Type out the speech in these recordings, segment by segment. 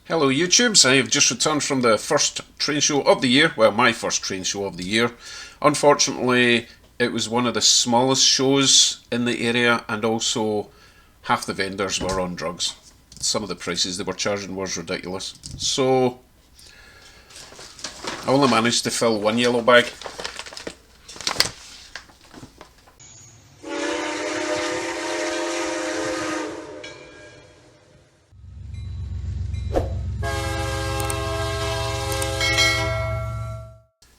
Hello YouTubes, I have just returned from the first train show of the year, well my first train show of the year. Unfortunately it was one of the smallest shows in the area and also half the vendors were on drugs. Some of the prices they were charging was ridiculous. So I only managed to fill one yellow bag.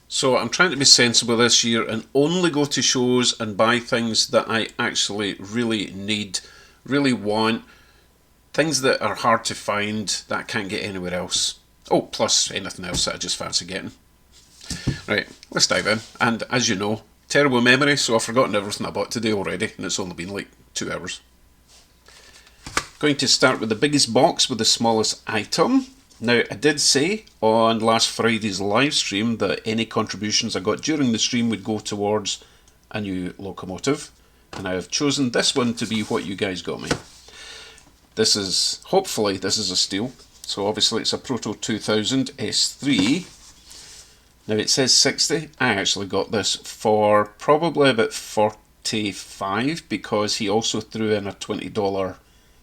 So I'm trying to be sensible this year and only go to shows and buy things that I actually really need, really want, things that are hard to find that I can't get anywhere else. Oh, plus anything else that I just fancy getting. Right, let's dive in. And as you know, terrible memory, so I've forgotten everything I bought today already, and it's only been like 2 hours. Going to start with the biggest box with the smallest item. Now, I did say on last Friday's live stream that any contributions I got during the stream would go towards a new locomotive, and I have chosen this one to be what you guys got me. This is, hopefully, this is a steal. So obviously it's a Proto 2000 S3. Now it says 60. I actually got this for probably about 45 because he also threw in a $20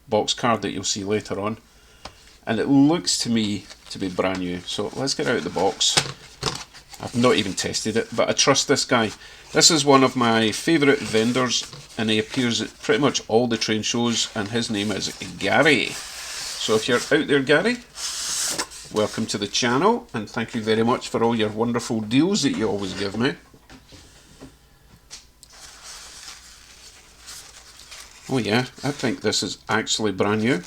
box card that you'll see later on. And it looks to me to be brand new. So let's get out of the box. I've not even tested it, but I trust this guy. This is one of my favourite vendors, and he appears at pretty much all the train shows, and his name is Gary. So if you're out there, Gary, welcome to the channel, and thank you very much for all your wonderful deals that you always give me. Oh yeah, I think this is actually brand new.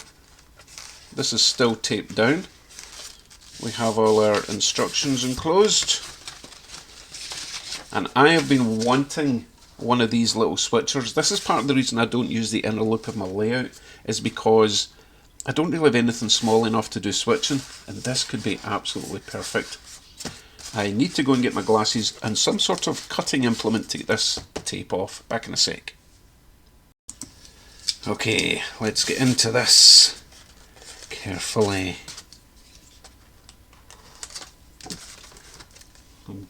This is still taped down. We have all our instructions enclosed. And I have been wanting one of these little switchers. This is part of the reason I don't use the inner loop of my layout, is because I don't really have anything small enough to do switching, and this could be absolutely perfect. I need to go and get my glasses and some sort of cutting implement to get this tape off. Back in a sec. Okay, let's get into this carefully.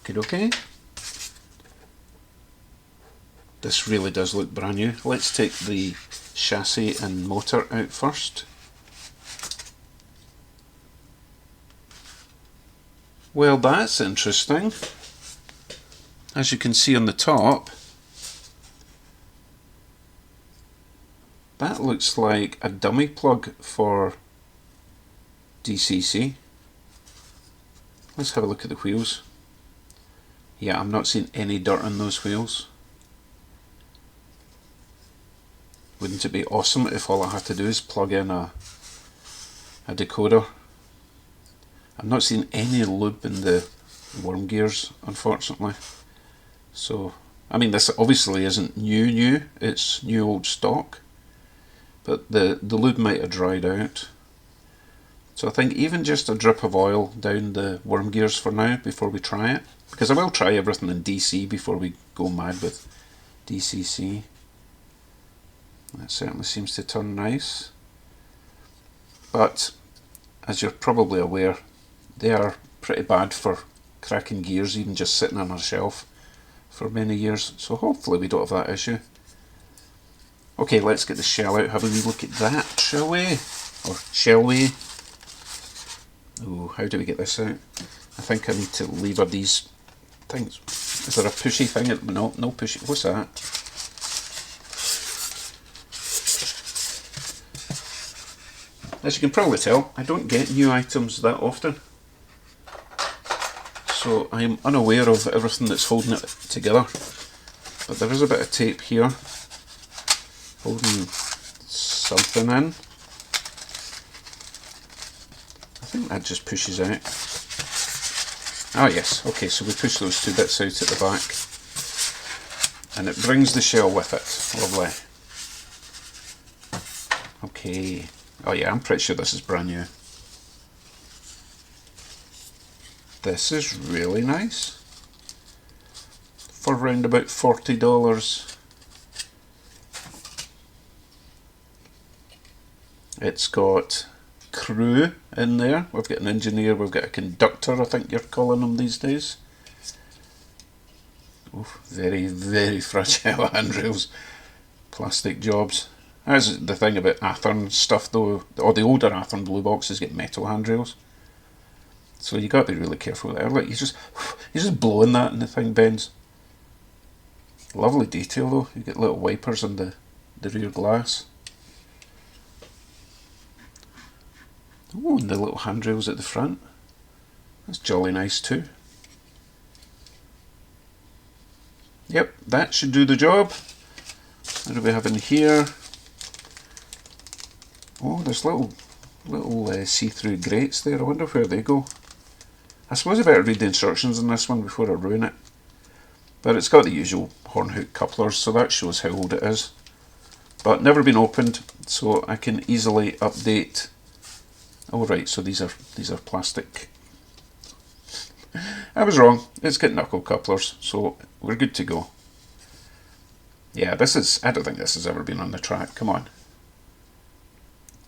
Okay. This really does look brand new. Let's take the chassis and motor out first. Well, that's interesting. As you can see on the top, that looks like a dummy plug for DCC. Let's have a look at the wheels. Yeah, I'm not seeing any dirt on those wheels. Wouldn't it be awesome if all I had to do is plug in a decoder? I'm not seeing any lube in the worm gears, unfortunately. So, I mean, this obviously isn't new, it's new old stock. But the lube might have dried out. So I think even just a drip of oil down the worm gears for now before we try it. Because I will try everything in DC before we go mad with DCC. That certainly seems to turn nice. But, as you're probably aware, they are pretty bad for cracking gears, even just sitting on a shelf for many years. So hopefully we don't have that issue. Okay, let's get the shell out, have a wee look at that, shall we? Or shall we? Oh, how do we get this out? I think I need to lever these things. Is there a pushy thing? No, no pushy. What's that? As you can probably tell, I don't get new items that often. So I am unaware of everything that's holding it together. But there is a bit of tape here holding something in. I think that just pushes out. Ah yes, okay, so we push those two bits out at the back and it brings the shell with it. Lovely. Okay, oh yeah, I'm pretty sure this is brand new. This is really nice for around about $40. It's got crew in there. We've got an engineer, we've got a conductor, I think you're calling them these days. Oof, very, very fragile handrails. Plastic jobs. That's the thing about Athearn stuff though, or the older Athearn blue boxes get metal handrails. So you got to be really careful there. Look, you're just blowing that and the thing bends. Lovely detail though. You get little wipers on the rear glass. Oh, and the little handrails at the front. That's jolly nice too. Yep, that should do the job. What do we have in here? Oh, there's little see-through grates there. I wonder where they go. I suppose I better read the instructions on this one before I ruin it. But it's got the usual horn hook couplers, so that shows how old it is. But never been opened, so I can easily update. Oh right, so these are plastic. I was wrong. It's got knuckle couplers, so we're good to go. Yeah, I don't think this has ever been on the track. Come on.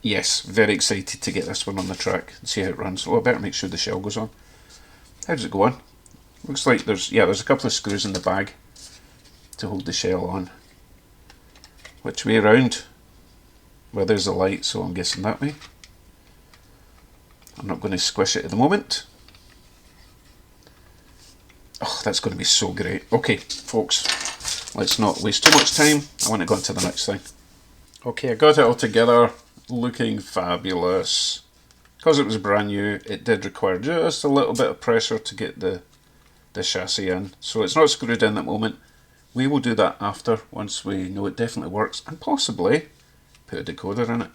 Yes, very excited to get this one on the track and see how it runs. Oh, I better make sure the shell goes on. How does it go on? Looks like there's a couple of screws in the bag to hold the shell on. Which way around? Well, there's a light, so I'm guessing that way. I'm not going to squish it at the moment. Oh, that's going to be so great. Okay, folks, let's not waste too much time. I want to go on to the next thing. Okay, I got it all together, looking fabulous. Because it was brand new, it did require just a little bit of pressure to get the chassis in. So it's not screwed in at the moment. We will do that after, once we know it definitely works, and possibly put a decoder in it.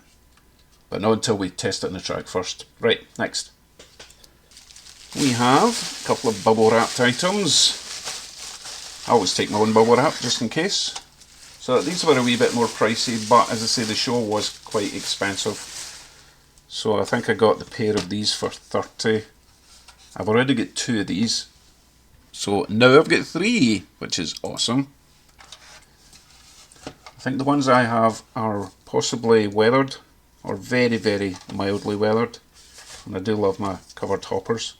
But not until we test it on the track first. Right, next. We have a couple of bubble wrapped items. I always take my own bubble wrap just in case. So these were a wee bit more pricey, but as I say, the show was quite expensive. So I think I got the pair of these for 30. I've already got 2 of these. So now I've got 3, which is awesome. I think the ones I have are possibly weathered, or very, very mildly weathered. And I do love my covered hoppers.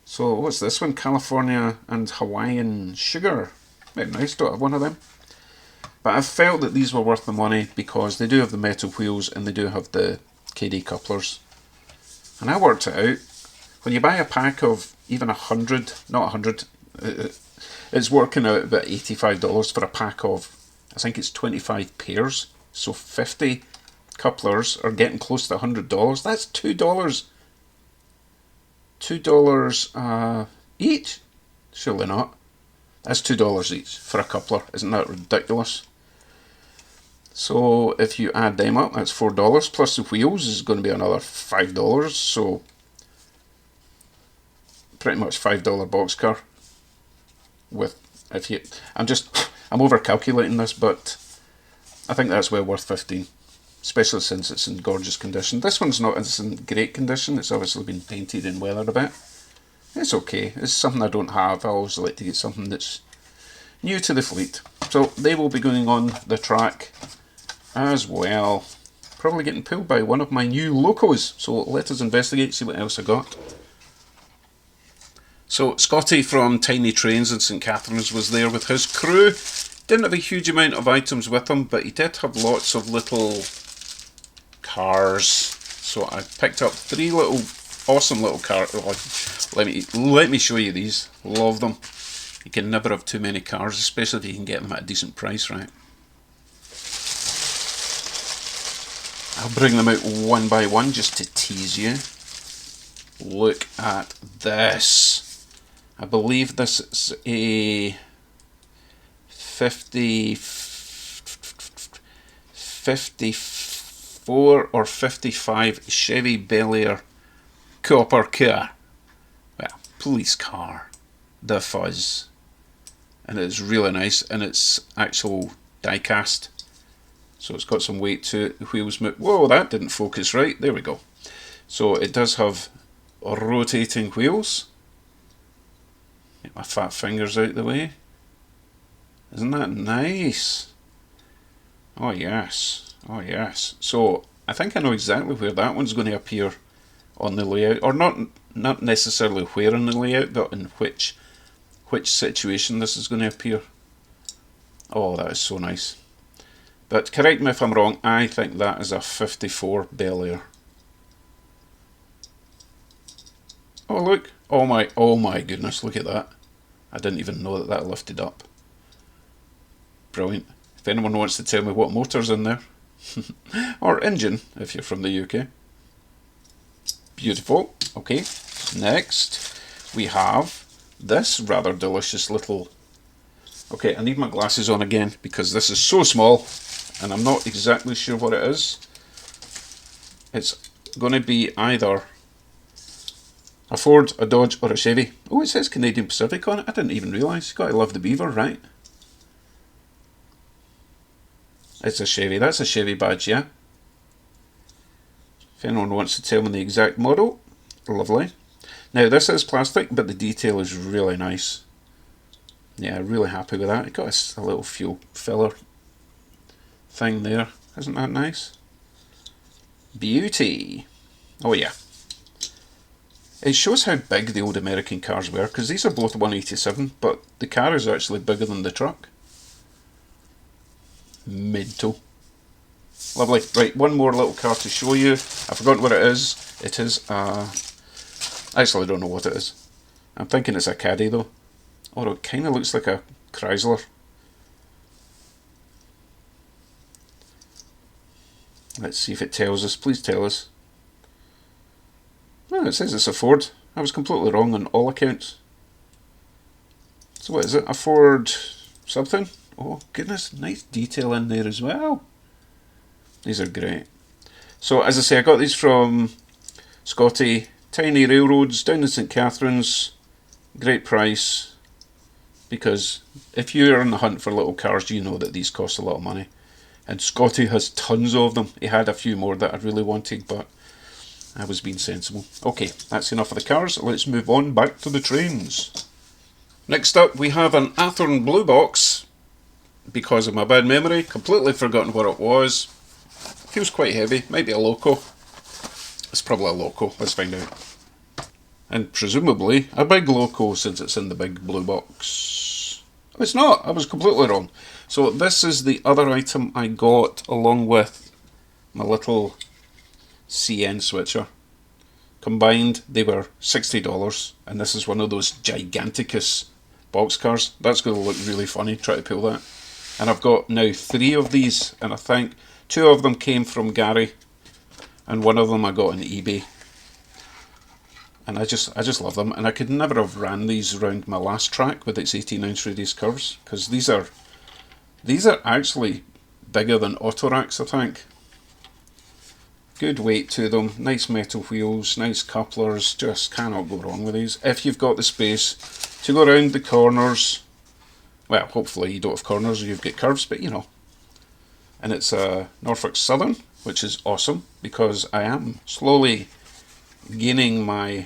So what's this one? California and Hawaiian Sugar. Very nice, don't have one of them. But I felt that these were worth the money because they do have the metal wheels and they do have the KD couplers. And I worked it out. When you buy a pack of even 100, not 100, it's working out about $85 for a pack of, I think it's 25 pairs. So 50 couplers are getting close to $100. That's $2. $2 each? Surely not. That's $2 each for a coupler. Isn't that ridiculous? So if you add them up, that's $4 plus the wheels is going to be another $5. So pretty much $5 boxcar. With I'm over calculating this, but I think that's well worth 15. Especially since it's in gorgeous condition. This one's not in great condition. It's obviously been painted and weathered a bit. It's okay. It's something I don't have. I always like to get something that's new to the fleet. So they will be going on the track as well. Probably getting pulled by one of my new locos. So let us investigate, see what else I got. So Scotty from Tiny Trains in St Catherine's was there with his crew. Didn't have a huge amount of items with him, but he did have lots of little cars. So I picked up 3 awesome little cars. Let me show you these. Love them. You can never have too many cars, especially if you can get them at a decent price, right? I'll bring them out one by one just to tease you. Look at this. I believe this is a 54 or 55 Chevy Bel Air copper car. Well, police car. The fuzz. And it's really nice, and it's actual die cast. So it's got some weight to it. The wheels move. Whoa, that didn't focus right. There we go. So it does have rotating wheels. Get my fat fingers out of the way. Isn't that nice? Oh yes, oh yes. So I think I know exactly where that one's going to appear on the layout, or not necessarily where in the layout, but in which situation this is going to appear. Oh, that is so nice. But correct me if I'm wrong, I think that is a 54 Bel Air. Oh look, oh my goodness, look at that. I didn't even know that that lifted up. Brilliant. If anyone wants to tell me what motor's in there, or engine if you're from the UK. Beautiful. Okay, next we have this rather delicious little... Okay, I need my glasses on again because this is so small and I'm not exactly sure what it is. It's going to be either a Ford, a Dodge or a Chevy. Oh, it says Canadian Pacific on it. I didn't even realise. You gotta love the beaver, right? It's a Chevy. That's a Chevy badge, yeah. If anyone wants to tell me the exact model, lovely. Now this is plastic, but the detail is really nice. Yeah, really happy with that. It got a little fuel filler thing there. Isn't that nice? Beauty. Oh yeah. It shows how big the old American cars were, because these are both 187, but the car is actually bigger than the truck. Mental. Lovely. Right, one more little car to show you. I've forgotten what it is. It is a... Actually, I don't know what it is. I'm thinking it's a Caddy though. Although it kind of looks like a Chrysler. Let's see if it tells us. Please tell us. Oh, it says it's a Ford. I was completely wrong on all accounts. So what is it? A Ford something? Oh goodness, nice detail in there as well. These are great. So as I say, I got these from Scotty. Tiny Railroads down in St Catharines. Great price. Because if you're on the hunt for little cars, you know that these cost a lot of money. And Scotty has tons of them. He had a few more that I really wanted, but I was being sensible. Okay, that's enough of the cars. Let's move on back to the trains. Next up we have an Athearn Blue Box. Because of my bad memory, completely forgotten what it was. Feels quite heavy. Might be a Loco. It's probably a Loco. Let's find out. And presumably a big Loco since it's in the big blue box. Oh, it's not. I was completely wrong. So this is the other item I got along with my little CN switcher. Combined they were $60, and this is one of those giganticus box cars. That's going to look really funny, try to pull that. And I've got now 3 of these, and I think 2 of them came from Gary and one of them I got on eBay. And I just love them, and I could never have ran these around my last track with its 18-ounce radius curves, because these are actually bigger than autoracks, I think. Good weight to them, nice metal wheels, nice couplers, just cannot go wrong with these. If you've got the space to go around the corners, well, hopefully you don't have corners or you've got curves, but you know. And it's a Norfolk Southern, which is awesome, because I am slowly gaining my,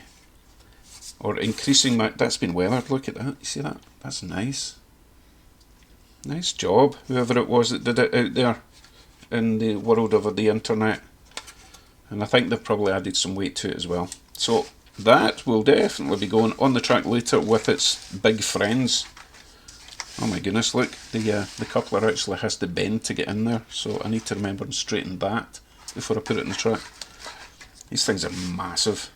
or increasing my, that's been weathered, look at that, you see that? That's nice. Nice job, whoever it was that did it out there in the world of the internet. And I think they've probably added some weight to it as well. So that will definitely be going on the track later with its big friends. Oh my goodness, look, the coupler actually has to bend to get in there, so I need to remember and straighten that before I put it in the track. These things are massive.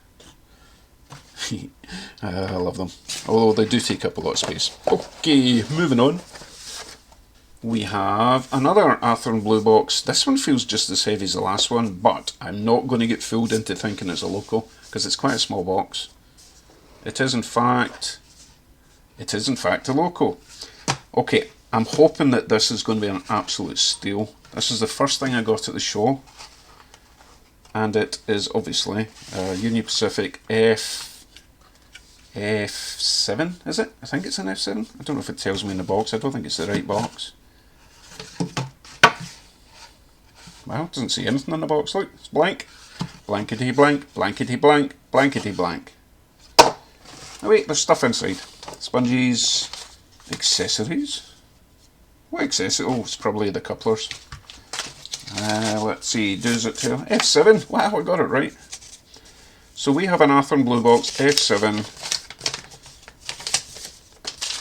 I love them, although they do take up a lot of space. Okay, moving on. We have another Athearn Blue Box. This one feels just as heavy as the last one, but I'm not going to get fooled into thinking it's a Loco, because it's quite a small box. It is in fact a Loco. Okay, I'm hoping that this is going to be an absolute steal. This is the first thing I got at the show, and it is obviously Union Pacific F7, is it? I think it's an F7. I don't know if it tells me in the box. I don't think it's the right box. Well, it doesn't see anything in the box. Look, it's blank. Blankety blank, blankety blank, blankety blank. Oh wait, there's stuff inside. Sponges, accessories. What accessories? Oh, it's probably the couplers. Let's see, does it to F7? Wow, I got it right. So we have an Athearn Blue Box F7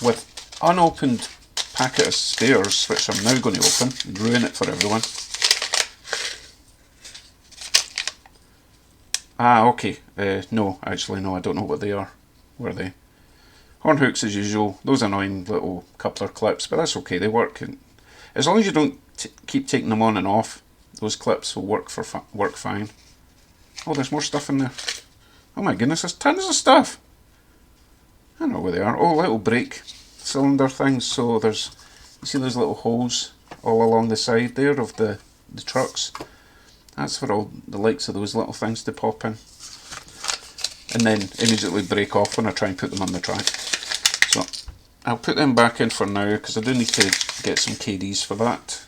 with unopened packet of spares, which I'm now going to open and ruin it for everyone. Okay. No, actually, no, I don't know what they are. What are they? Horn hooks as usual. Those annoying little coupler clips, but that's okay. They work. As long as you don't keep taking them on and off, those clips will work fine. Oh, there's more stuff in there. Oh my goodness, there's tons of stuff. I don't know where they are. Oh, little brake cylinder things. So there's, you see those little holes all along the side there of the trucks. That's for all the likes of those little things to pop in. And then immediately break off when I try and put them on the track. So I'll put them back in for now because I do need to get some KDs for that.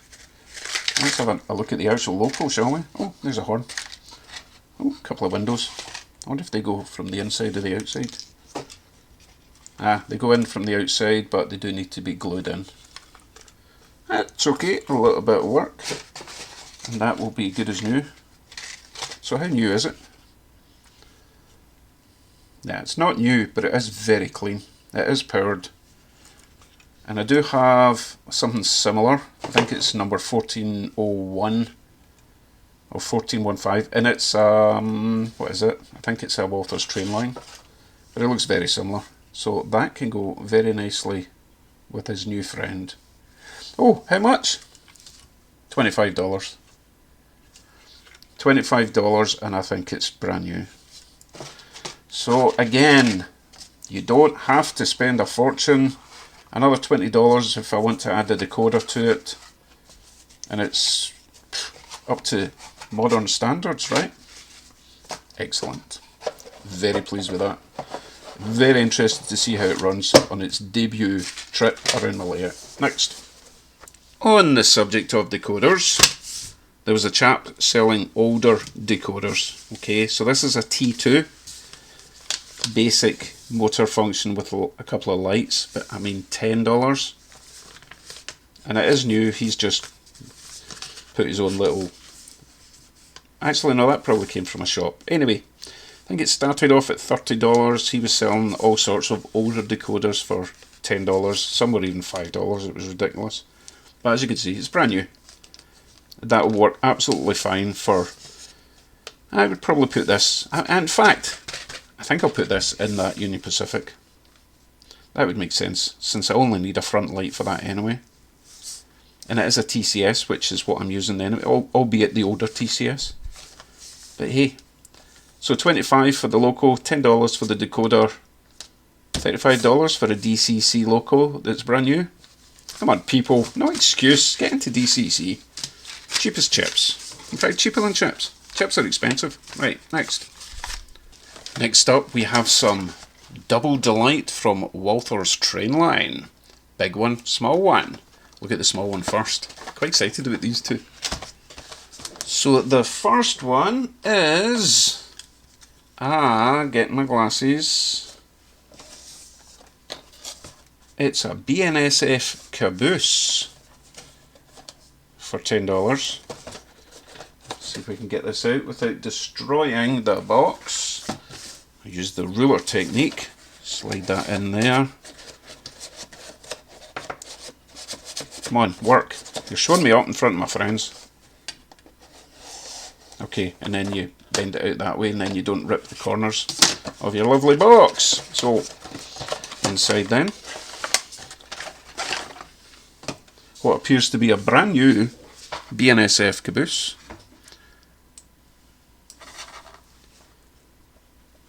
Let's have a look at the actual loco, shall we? Oh, there's a horn. Oh, a couple of windows. I wonder if they go from the inside or the outside. They go in from the outside, but they do need to be glued in. That's okay, a little bit of work. And that will be good as new. So how new is it? Yeah, it's not new, but it is very clean. It is powered. And I do have something similar. I think it's number 1401 or 1415, and it's what is it? I think it's a Walters train line, but it looks very similar. So that can go very nicely with his new friend. Oh, how much? $25. $25, and I think it's brand new. So again, you don't have to spend a fortune. Another $20 if I want to add a decoder to it, and it's up to modern standards, right? Excellent. Very pleased with that. Very interested to see how it runs on its debut trip around Malaya. Next. On the subject of decoders, there was a chap selling older decoders. Okay, so this is a T2 basic motor function with a couple of lights, but I mean $10, and it is new. He's just put his own little, actually no, that probably came from a shop. Anyway, I think it started off at $30. He was selling all sorts of older decoders for $10, some were even $5. It was ridiculous, but as you can see, it's brand new. That will work absolutely fine for, I would probably put this, in fact I think I'll put this in that Union Pacific. That would make sense, since I only need a front light for that anyway. And it is a TCS, which is what I'm using anyway, albeit the older TCS. But hey, so $25 for the loco, $10 for the decoder, $35 for a DCC loco that's brand new. Come on people, no excuse, get into DCC. Cheap as chips. In fact, cheaper than chips. Chips are expensive. Right, next. Next up, we have some Double Delight from Walters train line. Big one, small one. Look at the small one first. Quite excited about these two. So the first one is, get my glasses. It's a BNSF caboose for $10. Let's see if we can get this out without destroying the box. I use the ruler technique, slide that in there. Come on, work. You're showing me up in front of my friends. Okay, and then you bend it out that way, and then you don't rip the corners of your lovely box. So, inside then, what appears to be a brand new BNSF caboose.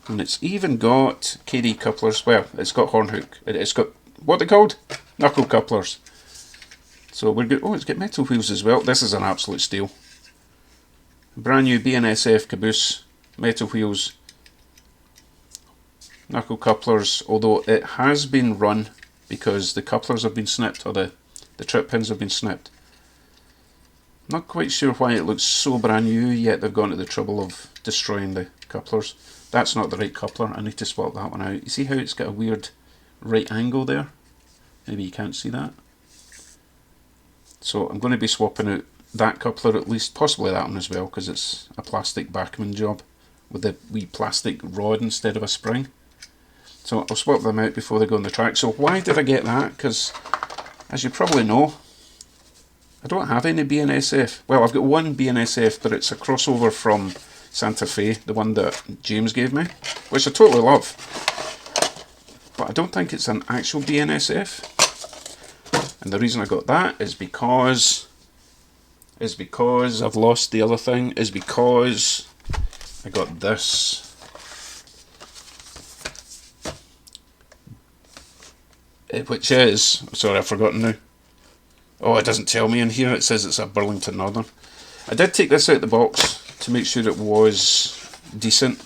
And it's even got KD couplers. Well, it's got horn hook. It's got, what they called? Knuckle couplers. So we're good. Oh, it's got metal wheels as well. This is an absolute steal. Brand new BNSF caboose. Metal wheels. Knuckle couplers. Although it has been run because the couplers have been snipped, or the trip pins have been snipped. Not quite sure why it looks so brand new, yet they've gone to the trouble of destroying the couplers. That's not the right coupler, I need to swap that one out. You see how it's got a weird right angle there? Maybe you can't see that. So I'm going to be swapping out that coupler at least, possibly that one as well, because it's a plastic backman job with a wee plastic rod instead of a spring. So I'll swap them out before they go on the track. So why did I get that? Because as you probably know, I don't have any BNSF. Well, I've got one BNSF, but it's a crossover from Santa Fe, the one that James gave me, which I totally love. But I don't think it's an actual BNSF. And the reason I got that is because I've lost the other thing, is because I got this. Which is, sorry, I've forgotten now. Oh, it doesn't tell me in here, it says it's a Burlington Northern. I did take this out of the box to make sure it was decent.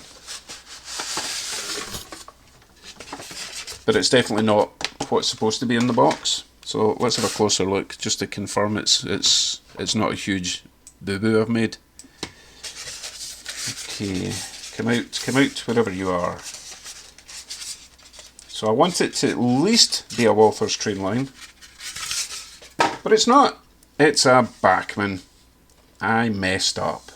But it's definitely not what's supposed to be in the box. So let's have a closer look just to confirm it's not a huge boo-boo I've made. Okay, come out wherever you are. So I want it to at least be a Walther's train line, but it's not. It's a Bachmann. I messed up.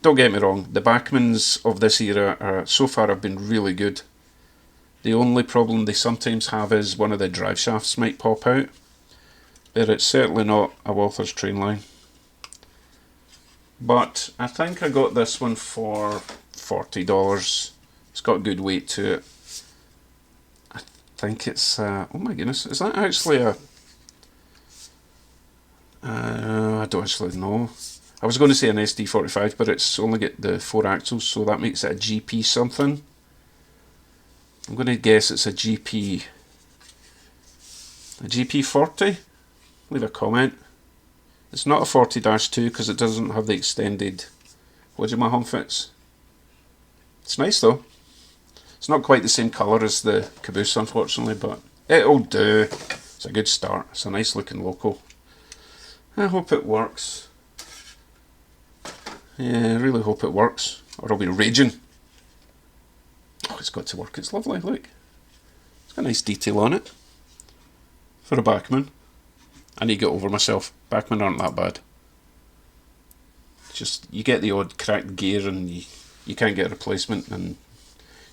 Don't get me wrong, the Bachmanns of this era so far have been really good. The only problem they sometimes have is one of the drive shafts might pop out, but it's certainly not a Walther's train line. But I think I got this one for $40. It's got good weight to it. I think it's, oh my goodness, is that actually a, I don't actually know. I was going to say an SD45, but it's only got the 4 axles, so that makes it a GP something. I'm going to guess it's a GP40? Leave a comment. It's not a 40-2 because it doesn't have the extended Wajima fits. It's nice though. It's not quite the same colour as the caboose unfortunately, but it'll do. It's a good start. It's a nice looking loco. I hope it works. Yeah, I really hope it works, or I'll be raging. Oh, it's got to work. It's lovely, look. It's got a nice detail on it. For a Bachmann. I need to get over myself. Bachmann aren't that bad. It's just, you get the odd cracked gear and you can't get a replacement and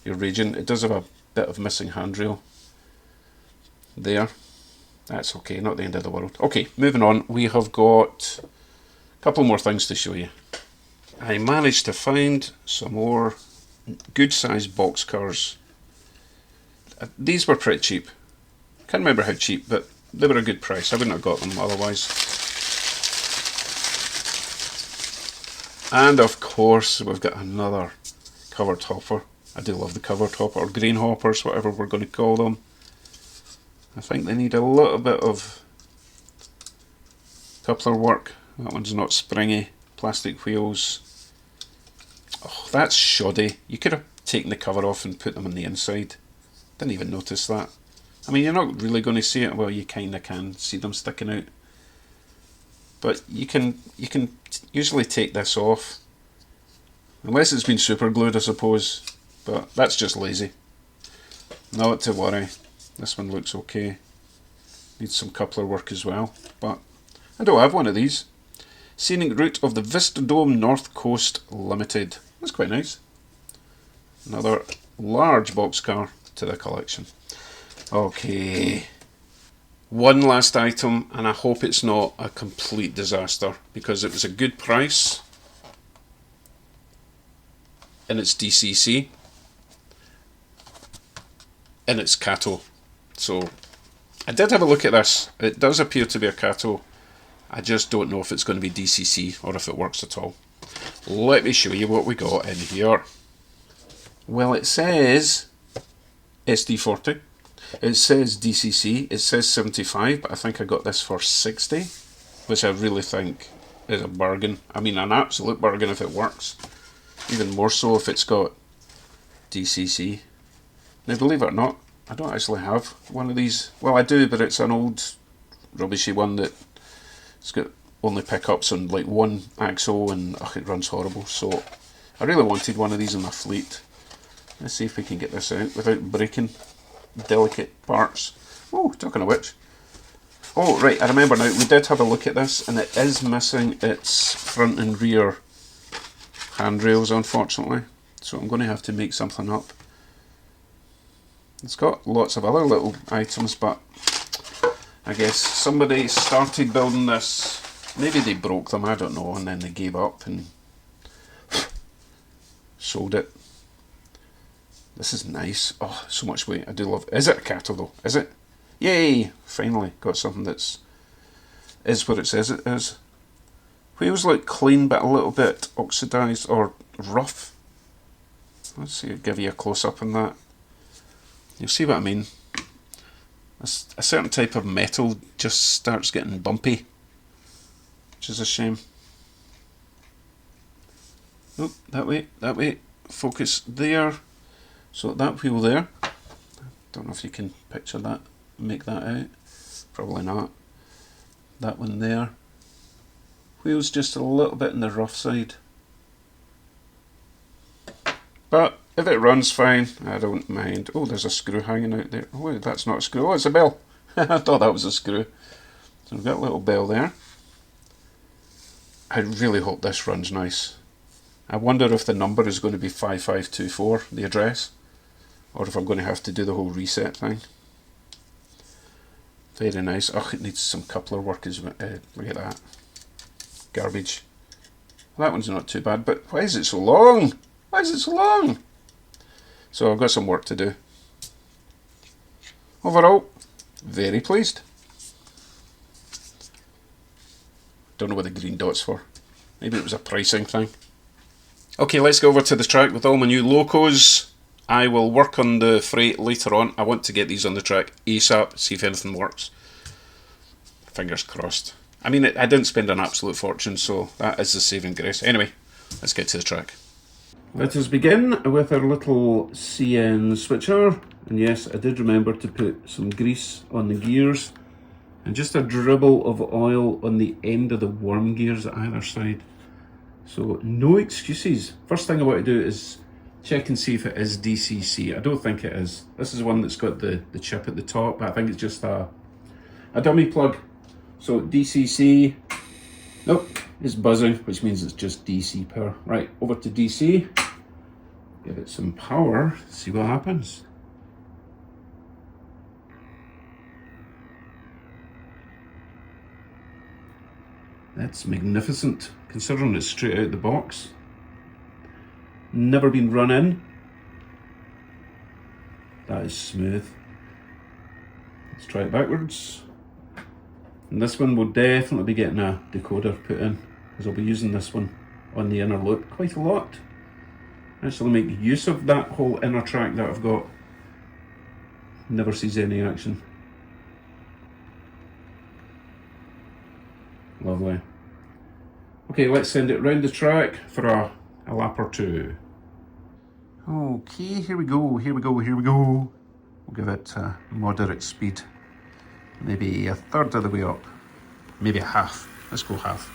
you're raging. It does have a bit of missing handrail there. That's okay, not the end of the world. Okay, moving on. We have got a couple more things to show you. I managed to find some more good sized boxcars. These were pretty cheap. Can't remember how cheap, but they were a good price. I wouldn't have got them otherwise. And of course we've got another covered hopper. I do love the covered hopper, or grain hoppers, whatever we're going to call them. I think they need a little bit of coupler work. That one's not springy. Plastic wheels. Oh, that's shoddy. You could have taken the cover off and put them on the inside. Didn't even notice that. I mean, you're not really going to see it. Well, you kind of can see them sticking out. But you can usually take this off. Unless it's been super glued, I suppose. But that's just lazy. Not to worry. This one looks okay. Needs some coupler work as well. But I don't have one of these. Scenic Route of the Vistadome North Coast Limited. That's quite nice. Another large boxcar to the collection. Okay. One last item, and I hope it's not a complete disaster because it was a good price and it's DCC and it's Cato. So I did have a look at this. It does appear to be a Cato. I just don't know if it's going to be DCC or if it works at all. Let me show you what we got in here. Well, it says SD40. It says DCC. It says 75, but I think I got this for 60, which I really think is a bargain. I mean, an absolute bargain if it works. Even more so if it's got DCC. Now, believe it or not, I don't actually have one of these. Well, I do, but it's an old rubbishy one that it's got only pickups on like one axle and it runs horrible. So I really wanted one of these in my fleet. Let's see if we can get this out without breaking delicate parts. Oh, talking of which, Oh, right, I remember now, we did have a look at this, and it is missing its front and rear handrails, unfortunately. So I'm going to have to make something up. It's got lots of other little items, but I guess somebody started building this. Maybe they broke them, I don't know, and then they gave up and sold it. This is nice. Oh, so much weight. I do love it. Is it a Cato though? Is it? Yay! Finally got something that's is what it says it is. Wheels look clean but a little bit oxidised or rough. Let's see, I'll give you a close up on that. You'll see what I mean. A certain type of metal just starts getting bumpy, which is a shame. Oh, that way. Focus there. So that wheel there. Don't know if you can picture that, make that out. Probably not. That one there. Wheel's just a little bit on the rough side. But if it runs fine, I don't mind. Oh, there's a screw hanging out there. Oh, that's not a screw. Oh, it's a bell. I thought that was a screw. So we've got a little bell there. I really hope this runs nice. I wonder if the number is going to be 5524, the address, or if I'm going to have to do the whole reset thing. Very nice. Oh, it needs some coupler work as well. Look at that. Garbage. That one's not too bad, but why is it so long? Why is it so long? So I've got some work to do. Overall, very pleased. Don't know what the green dot's for. Maybe it was a pricing thing. Okay, let's go over to the track with all my new locos. I will work on the freight later on. I want to get these on the track ASAP, see if anything works. Fingers crossed. I mean, I didn't spend an absolute fortune, so that is the saving grace. Anyway, let's get to the track. Let us begin with our little CN switcher. And yes, I did remember to put some grease on the gears and just a dribble of oil on the end of the worm gears at either side. So no excuses. First thing I want to do is check and see if it is DCC. I don't think it is. This is one that's got the chip at the top. I think it's just a dummy plug. So DCC, nope, it's buzzing, which means it's just DC power. Right, over to DC. Give it some power, see what happens. That's magnificent, considering it's straight out the box. Never been run in. That is smooth. Let's try it backwards. And this one will definitely be getting a decoder put in, because I'll be using this one on the inner loop quite a lot. Actually make use of that whole inner track that I've got. Never sees any action. Lovely. Okay, let's send it round the track for a lap or two. Okay, here we go. We'll give it a moderate speed. Maybe a third of the way up. Maybe a half. Let's go half.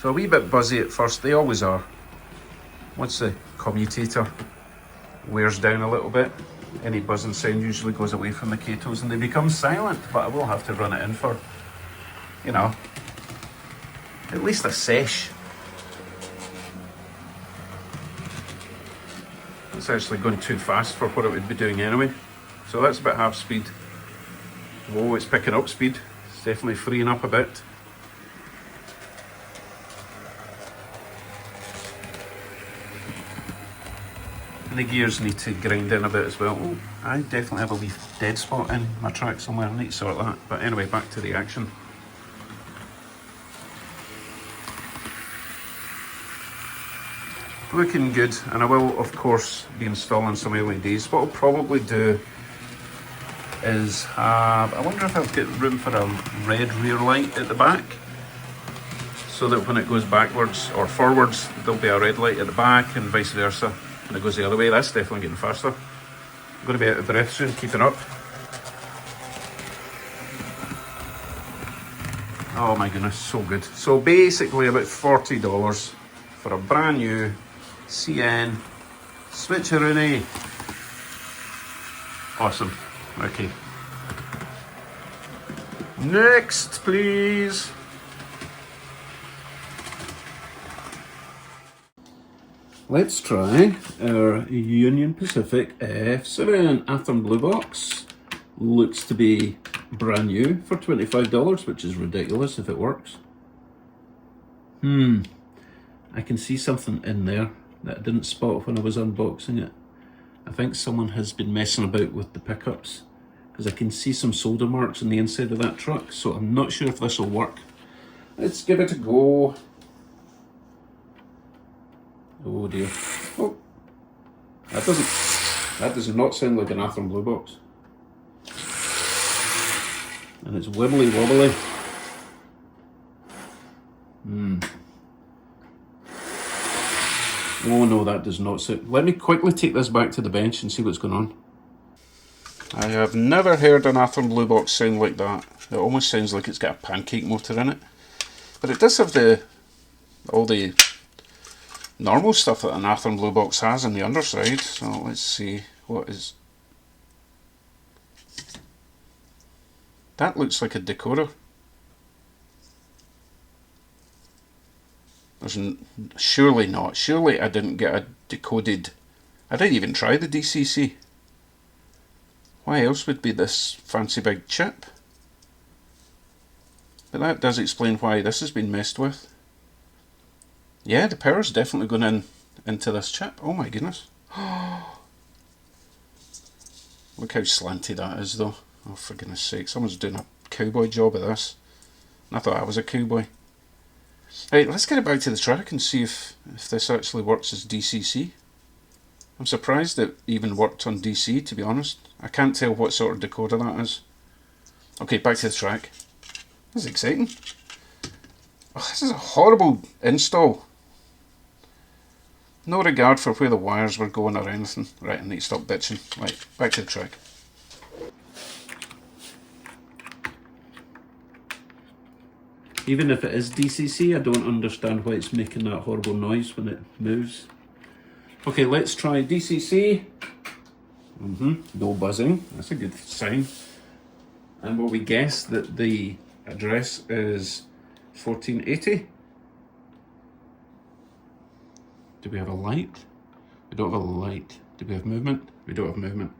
So a wee bit buzzy at first, they always are. Once the commutator wears down a little bit, any buzzing sound usually goes away from the Catos and they become silent, but I will have to run it in for, you know, at least a sesh. It's actually going too fast for what it would be doing anyway. So that's about half speed. Whoa, it's picking up speed. It's definitely freeing up a bit. And the gears need to grind in a bit as well. Oh, I definitely have a wee dead spot in my track somewhere. I need to sort that. But anyway, back to the action. Looking good, and I will of course be installing some LEDs. What I'll probably do is have, I wonder if I've got room for a red rear light at the back, so that when it goes backwards or forwards there'll be a red light at the back and vice versa. When it goes the other way, that's definitely getting faster. I'm going to be out of breath soon, keeping up. Oh my goodness, so good. So basically about $40 for a brand new CN switcheroonie. Awesome. Okay. Next, please. Let's try our Union Pacific F7 Athearn Blue Box. Looks to be brand new for $25, which is ridiculous if it works. I can see something in there that I didn't spot when I was unboxing it. I think someone has been messing about with the pickups, because I can see some solder marks on the inside of that truck, so I'm not sure if this will work. Let's give it a go. Oh dear. Oh, that does not sound like an Athearn Blue Box. And it's wibbly wobbly. Oh no, that does not sound. Let me quickly take this back to the bench and see what's going on. I have never heard an Athearn Blue Box sound like that. It almost sounds like it's got a pancake motor in it. But it does have all the normal stuff that an Athearn Blue Box has on the underside. So let's see what is. That looks like a decoder. Surely not. Surely I didn't get a decoded. I didn't even try the DCC. Why else would be this fancy big chip? But that does explain why this has been messed with. Yeah, the power's definitely going into this chip. Oh my goodness. Look how slanty that is though. Oh, for goodness sake, someone's doing a cowboy job of this. And I thought I was a cowboy. Right, let's get it back to the track and see if this actually works as DCC. I'm surprised it even worked on DC, to be honest. I can't tell what sort of decoder that is. Okay, back to the track. This is exciting. Oh, this is a horrible install. No regard for where the wires were going or anything. Right, I need to stop bitching. Right, back to the track. Even if it is DCC, I don't understand why it's making that horrible noise when it moves. Okay, let's try DCC. No buzzing, that's a good sign. And will we guess that the address is 1480? Do we have a light? We don't have a light. Do we have movement? We don't have movement.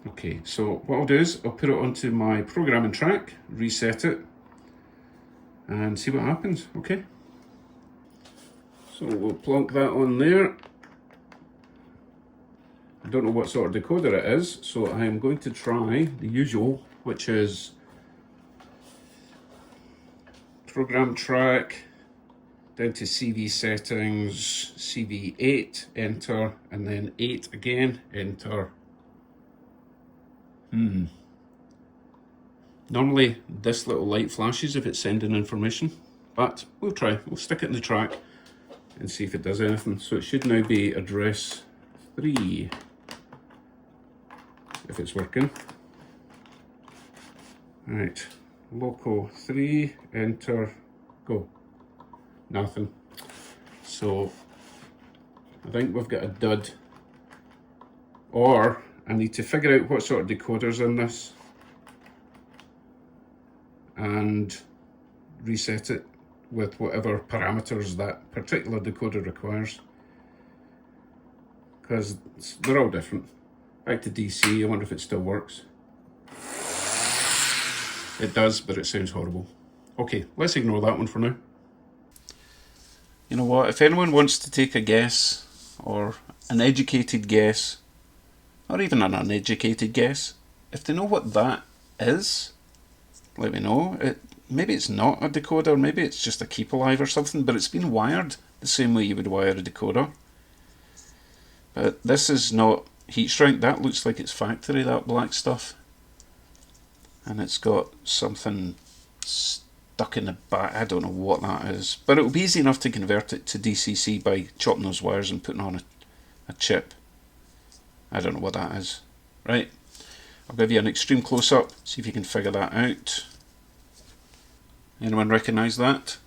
Okay, so what I'll do is I'll put it onto my programming track, reset it, and see what happens, okay? So we'll plonk that on there. I don't know what sort of decoder it is, so I am going to try the usual, which is program track, down to CV settings, CV8, enter, and then 8 again, enter. Normally this little light flashes if it's sending information, but we'll try. We'll stick it in the track and see if it does anything. So it should now be address 3, if it's working. Right, loco 3, enter, go. Nothing. So I think we've got a dud, or I need to figure out what sort of decoder's in this and reset it with whatever parameters that particular decoder requires, because they're all different. Back to DC, I wonder if it still works. It does, but it sounds horrible. Okay, let's ignore that one for now. You know what, if anyone wants to take a guess, or an educated guess, or even an uneducated guess, if they know what that is, let me know. Maybe it's not a decoder, maybe it's just a keep alive or something, but it's been wired the same way you would wire a decoder. But this is not heat shrink. That looks like it's factory, that black stuff. And it's got something stuck in the back. I don't know what that is, but it'll be easy enough to convert it to DCC by chopping those wires and putting on a chip. I don't know what that is. Right, I'll give you an extreme close-up, see if you can figure that out. Anyone recognise that?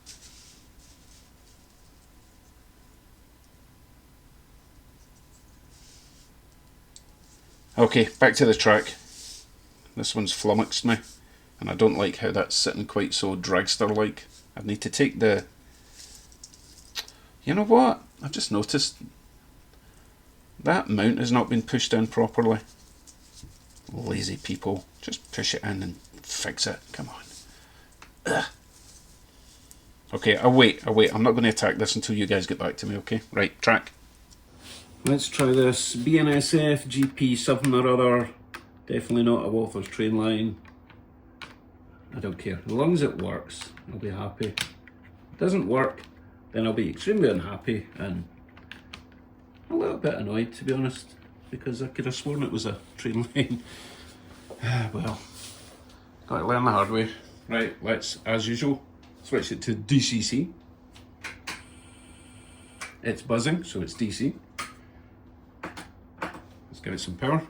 Okay, back to the track. This one's flummoxed me, and I don't like how that's sitting quite so dragster-like. I need to take the... You know what? I've just noticed that mount has not been pushed in properly. Lazy people. Just push it in and fix it. Come on. Ugh. Okay, I'll wait. I'm not going to attack this until you guys get back to me, okay? Right, track. Let's try this BNSF GP something or other. Definitely not a Walther's train line. I don't care. As long as it works, I'll be happy. If it doesn't work, then I'll be extremely unhappy and a little bit annoyed, to be honest, because I could have sworn it was a train line. Well, got to learn the hard way. Right, let's, as usual, switch it to DCC. It's buzzing, so it's DC. Let's give it some power.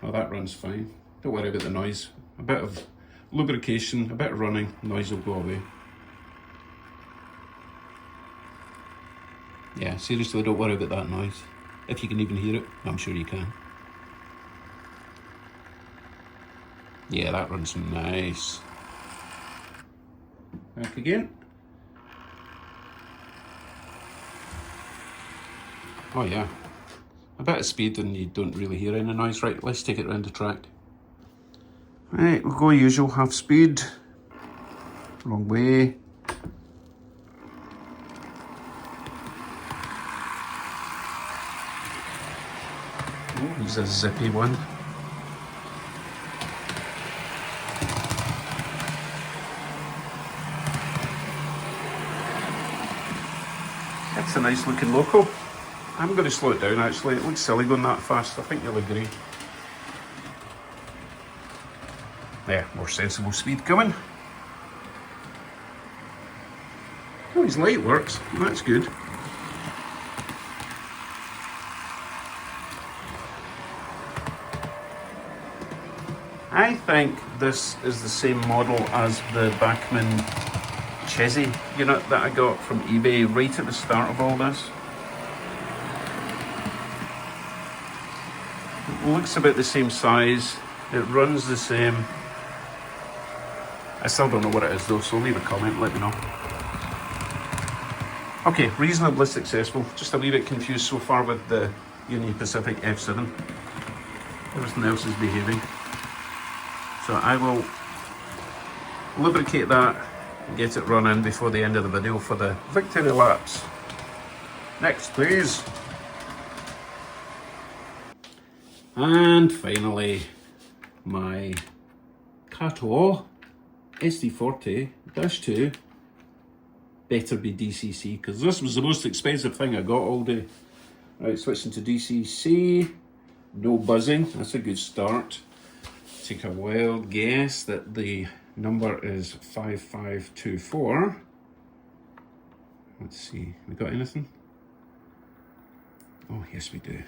Oh, that runs fine. Don't worry about the noise. A bit of lubrication, a bit of running, noise will go away. Yeah, seriously, don't worry about that noise. If you can even hear it, I'm sure you can. Yeah, that runs nice. Back again. Oh yeah. A bit of speed and you don't really hear any noise. Right, let's take it around the track. Right, we'll go usual half speed. Wrong way. Oh, he's a zippy one. That's a nice looking loco. I'm going to slow it down actually, it looks silly going that fast, I think you'll agree. Yeah, more sensible speed coming. Oh, his light works, that's good. I think this is the same model as the Bachmann Chessie unit that I got from eBay right at the start of all this. It looks about the same size, it runs the same. I still don't know what it is though, so leave a comment, let me know. Okay, reasonably successful, just a wee bit confused so far with the Union Pacific F7. Everything else is behaving. So I will lubricate that and get it running before the end of the video for the victory laps. Next please. And finally, my Cato SD40-2 better be DCC, because this was the most expensive thing I got all day. Right, switching to DCC, no buzzing, that's a good start. Take a wild guess that the number is 5524. Let's see, we got anything? Oh, yes we do.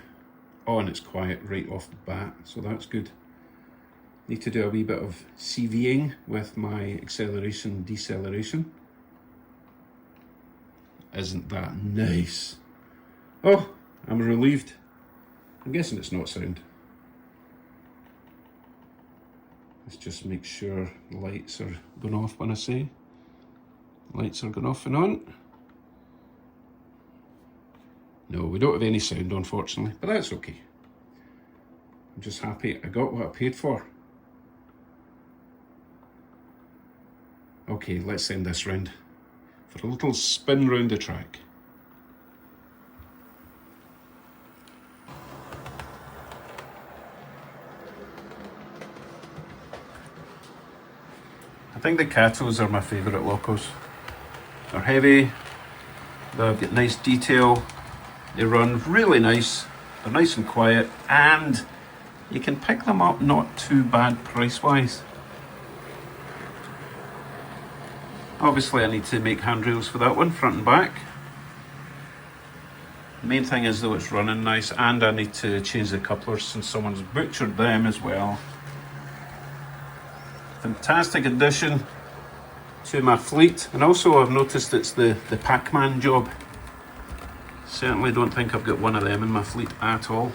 Oh, and it's quiet right off the bat, so that's good. Need to do a wee bit of CVing with my acceleration, deceleration. Isn't that nice? Oh, I'm relieved. I'm guessing it's not sound. Let's just make sure the lights are going off when I say. Lights are going off and on. No, we don't have any sound, unfortunately, but that's okay. I'm just happy I got what I paid for. Okay, let's send this round for a little spin round the track. I think the Catos are my favourite locos. They're heavy, they've got nice detail, they run really nice, they're nice and quiet, and you can pick them up not too bad price-wise. Obviously I need to make handrails for that one, front and back. The main thing is though it's running nice, and I need to change the couplers since someone's butchered them as well. Fantastic addition to my fleet, and also I've noticed it's the Pac-Man job. Certainly don't think I've got one of them in my fleet at all.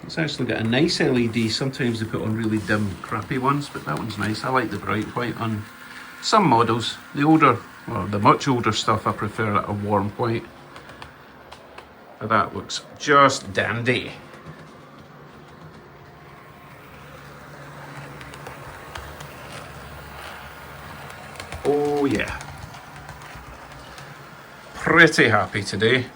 It's actually got a nice LED. Sometimes they put on really dim, crappy ones, but that one's nice. I like the bright white on some models. The older, or the much older stuff, I prefer a warm white. But that looks just dandy. Oh yeah. Pretty happy today.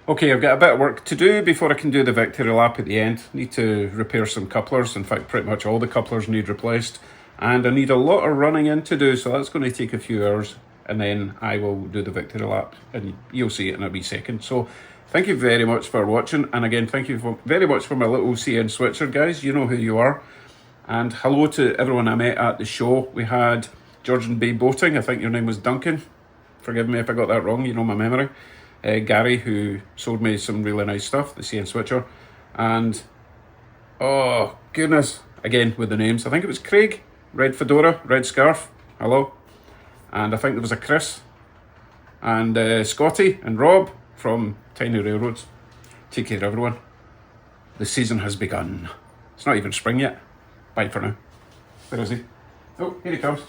Okay, I've got a bit of work to do before I can do the victory lap at the end. Need to repair some couplers. In fact, pretty much all the couplers need replaced. And I need a lot of running in to do, so that's going to take a few hours. And then I will do the victory lap, and you'll see it in a wee second. So thank you very much for watching. And again, thank you very much for my little CN switcher, guys. You know who you are. And hello to everyone I met at the show. We had Georgian Bay Boating. I think your name was Duncan. Forgive me if I got that wrong, you know my memory. Gary, who sold me some really nice stuff, the CN switcher. And, oh goodness, again with the names. I think it was Craig, red fedora, red scarf, hello. And I think there was a Chris. And Scotty and Rob from Tiny Railroads. Take care everyone. The season has begun. It's not even spring yet. Bye for now. Where is he? Oh, here he comes.